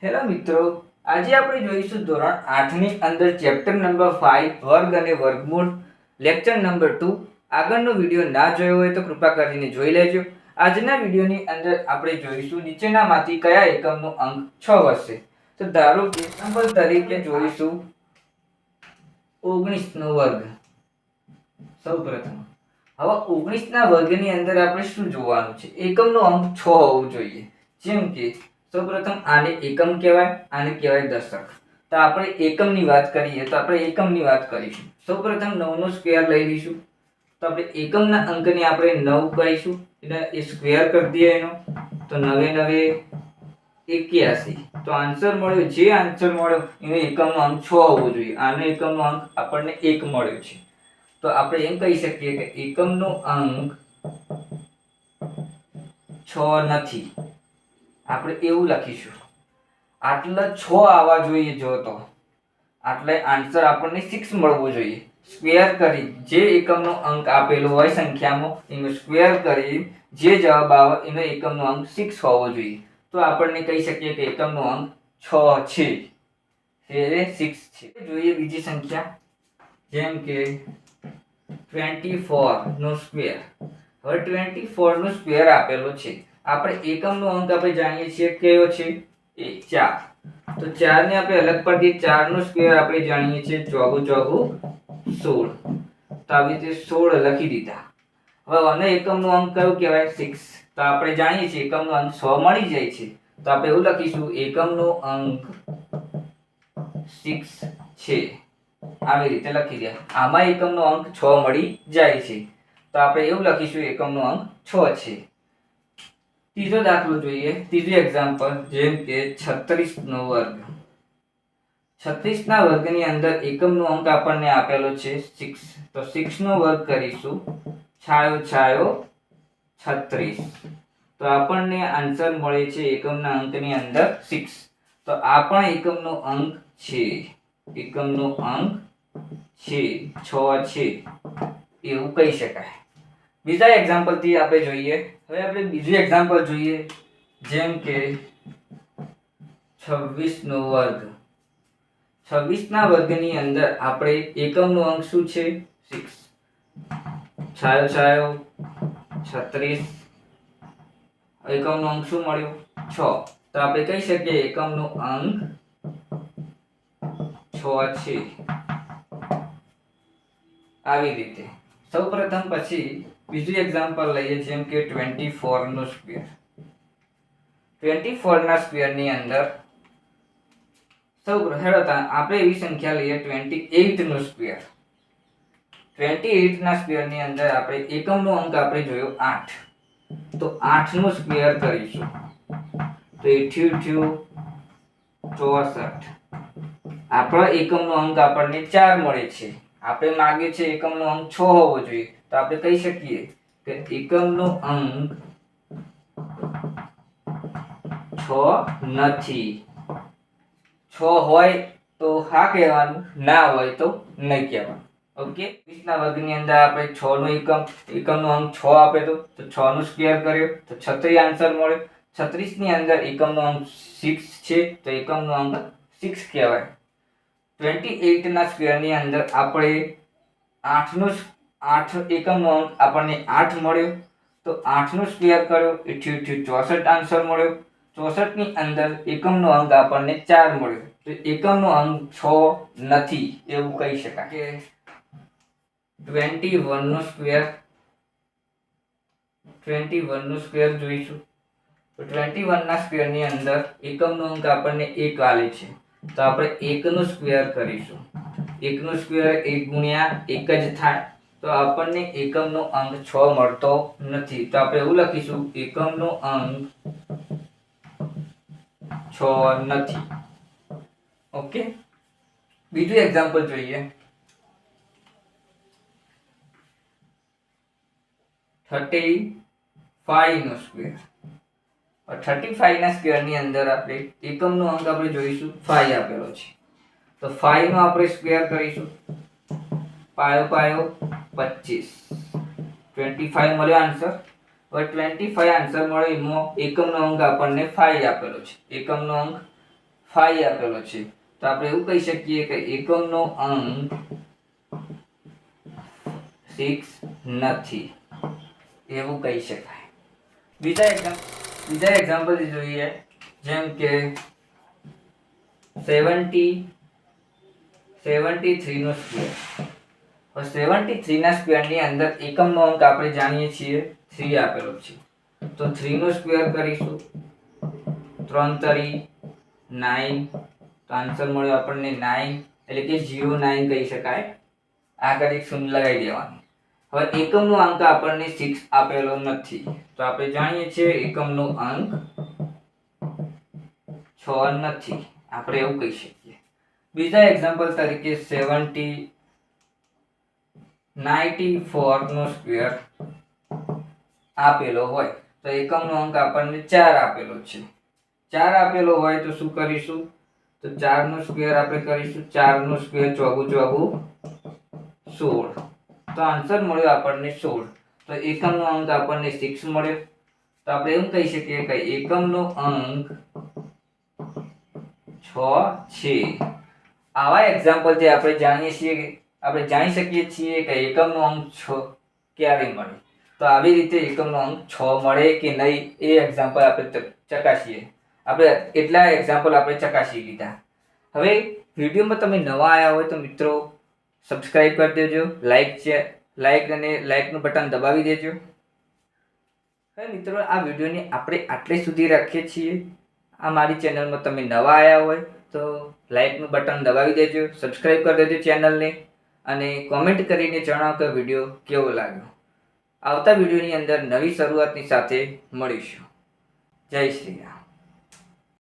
Hello મિત્રો, આજે આપણે જોઈશું ધોરણ 8 ની અંદર ચેપ્ટર નંબર 5 વર્ગ અને વર્ગમૂળ લેક્ચર નંબર 2. આગળનો વિડીયો ના જોયો હોય તો કૃપા કરીને જોઈ લેજો. આજના વિડીયોની અંદર આપણે જોઈશું નીચેનામાંથી કયા એકમનો અંક 6 હશે. તો ધારો કે એક્ઝામ્પલ તરીકે જોઈશું 19 નો વર્ગ. સૌપ્રથમ હવે 19 ના વર્ગની અંદર આપણે શું જોવાનું છે? એકમનો અંક 6 હોવો જોઈએ. જેમ કે સૌપ્રથમ આને એકમ કહેવાય, આને કહેવાય દશક. તો આપણે એકમની વાત કરીએ તો આપણે એકમની વાત કરીશું. સૌપ્રથમ 9 નો સ્ક્વેર લઈ લઈશું. તો આપણે એકમના અંકને આપણે 9 કહીશું, એટલે એ સ્ક્વેર કરી દઈએ એનો. તો 9 9 81. તો આન્સર મળ્યો, જે આન્સર મળ્યો એનો એકમનો અંક 6 હોવો જોઈએ. આનો એકમનો અંક આપણને 1 મળ્યો છે. તો આપણે એમ કહી શકીએ કે એકમનો અંક 6 નથી. આપણે એવું લખીશું, આટલા 6 આવવા જોઈએ. જો તો આટલે આન્સર આપણને 6 મળવો જોઈએ. સ્ક્વેર કરી જે એકમનો અંક આપેલો હોય સંખ્યામાં એનો સ્ક્વેર કરી જે જવાબ આવે એનો એકમનો અંક 6 હોવો જોઈએ. તો આપણને કહી શકીએ કે એકમનો અંક 6 છે. એ 6 છે. જોઈએ બીજી સંખ્યા, જેમ કે 24 નો સ્ક્વેર. હવે 24 નો સ્ક્વેર આપેલો છે. આપણે એકમનો અંક આપણે જાણીએ છીએ કયો છે? એ 4. તો 4 ને આપણે અલગ પાડીએ. 4 નો સ્ક્વેર આપણે જાણીએ છીએ 4 4 16. તો આવી રીતે 16 લખી દીધા. હવે આનો એકમનો અંક કયો કહેવાય? 6. તો આપણે જાણીએ છીએ એકમનો અંક 6 મળી જાય છે. તો આપણે એવું લખીશું, એકમનો અંક 6 છે. આવી રીતે લખી દે. આમાં એકમનો અંક 6 મળી જાય છે. તો આપણે એવું લખીશું, એકમનો અંક 6 છે. ત્રીજો દાખલો જોઈએ, ત્રીજું એક્ઝામ્પલ, જેમ કે 36 નો વર્ગ. 36 ના વર્ગની અંદર એકમનો અંક આપણને આપેલો છે 6. તો 6 નો વર્ગ કરીશું, છાયો છાયો 36. તો આપણને આન્સર મળે છે એકમના અંકની અંદર 6. તો આ પણ એકમનો અંક છે. એકમનો અંક છે, 6 છે એવું કહી શકાય. બીજા એક્ઝામ્પલ થી આપણે જોઈએ. હવે આપણે બીજું એક્ઝામ્પલ જોઈએ, જેમ કે 26 નો વર્ગ. 26 ના વર્ગની અંદર આપણે એકમનો અંક શું છે? 6. છાયો છાયો 36. એકમનો અંક શું મળ્યો? 6. તો આપણે કહી શકીએ એકમનો અંક 6 છે. આવી રીતે સૌપ્રથમ પછી બીજું એક્ઝામ્પલ લઈએ, જેમ કે 24 નો સ્ક્વેર. 24 ના સ્ક્વેર ની અંદર આપણે એવી સંખ્યા લઈએ 28 નો સ્ક્વેર. 28 ના સ્ક્વેર ની અંદર આપણે એકમનો અંક આપણે જોયો 8. તો 8 નો સ્ક્વેર કરીશું તો 88 64. આપણા એકમનો અંક આપણને 4 મળે છે. આપણે માંગીએ છીએ એકમનો અંક 6 હોવો જોઈએ. તો આપણે કહી શકીએ કે એકમનો અંક 6 નથી. 6 હોય તો હા કહેવાનું, ના હોય તો નહીં કહેવાનું. ઓકે. 20 ના વર્ગની અંદર આપણે 6 નો એકમનો અંક 6 આપે તો 6 નો સ્ક્વેર કર્યો તો 36 આન્સર મળ્યો. 36 ની અંદર એકમનો અંક 6 છે. તો એકમનો અંક 6 કહેવાય. 28 ના સ્ક્વેર ની અંદર આપણે 8 એકમનો અંક આપણને 8 મળ્યો. તો 8 નો સ્ક્વેર કર્યો 88 64 આન્સર મળ્યો. 64 ની અંદર એકમનો અંક આપણને 4 મળ્યો. તો એકમનો અંક 6 નથી એવું કહી શકાય. કે 21 નો સ્ક્વેર. 21 નો સ્ક્વેર જોઈશું. તો 21 ના સ્ક્વેર ની અંદર એકમનો અંક આપણને 1 આલે છે. તો આપણે 1 નો સ્ક્વેર કરીશું. 1 નો સ્ક્વેર 1 ગુણ્યા 1 જ થાય. તો આપણને એકમનો અંક 6 મળતો નથી. તો આપણે એવું લખીશું, એકમનો અંક 6 નથી. ઓકે. બીજું એક્ઝામ્પલ જોઈએ, 35 નો સ્ક્વેર. 35 ના સ્ક્વેર ની અંદર આપણે એકમનો અંક આપણે જોઈશું 5 આપેલો છે. તો 5 નો આપણે સ્ક્વેર કરીશું, પાયો પાયો 25. 25 મળ્યો આન્સર. હવે 25 આન્સર મળ્યો, એમાં એકમનો અંક આપણને 5 આપેલો છે. એકમનો અંક 5 આપેલો છે, તો આપણે એવું કહી શકીએ કે એકમનો અંક 6 નથી, એવું કહી શકાય. બીજા એક્ઝામ્પલ જોઈએ, જેમ કે 73 નો સ્ક્વેર. 73 ના સ્ક્વેર ની અંદર એકમનો અંક આપણે જાણીએ છીએ 3 આપેલો છે, તો 3 નો સ્ક્વેર કરીશું, 3 તરી 9, તો આન્સર મળ્યો આપણને 9, એટલે કે 09 કહી શકાય. આગળ એક શૂન્ય લગાવી દેવાનું. હવે એકમનો અંક આપણને 6 આપેલો નથી, તો આપણે જાણીએ છીએ એકમનો અંક 6 નથી, આપણે એવું કહી શકીએ. બીજા એક્ઝામ્પલ તરીકે 94 નો સ્ક્વેર આપેલો હોય, તો એકમનો અંક આપણને 4 આપેલો છે. 4 આપેલો હોય તો શું કરીશું, તો 4 નો સ્ક્વેર આપણે કરીશું, 4 નો સ્ક્વેર 4 16, તો આન્સર મળ્યો આપણને 16. તો એકમનો અંક આપણને 6 મળ્યો, તો આપણે એમ કહી શકીએ કે એકમનો અંક 6 છે. આવા એક્ઝામ્પલ જે આપણે જાણી શકીએ છીએ કે એકમનો અંક 6 ક્યારે મળે. તો આવી રીતે એકમનો અંક 6 મળે કે નહીં એ એક્ઝામ્પલ આપણે ચકાસીએ. આપણે એટલા એક્ઝામ્પલ આપણે ચકાસી લીધા. હવે વિડીયોમાં તમે નવા આવ્યા હોય તો મિત્રો સબસ્ક્રાઇબ કરી દેજો, લાઈકનું બટન દબાવી દેજો. હવે મિત્રો આ વિડીયોને આપણે આટલે સુધી રાખીએ છીએ. આ મારી ચેનલમાં તમે નવા આવ્યા હોય તો લાઈકનું બટન દબાવી દેજો, સબસ્ક્રાઇબ કરી દેજો ચેનલને, અને કોમેન્ટ કરીને જણાવો કે વિડીયો કેવો લાગ્યો. આવતા વિડીયોની અંદર નવી શરૂઆતની સાથે મળીશું. જય શ્રી રામ.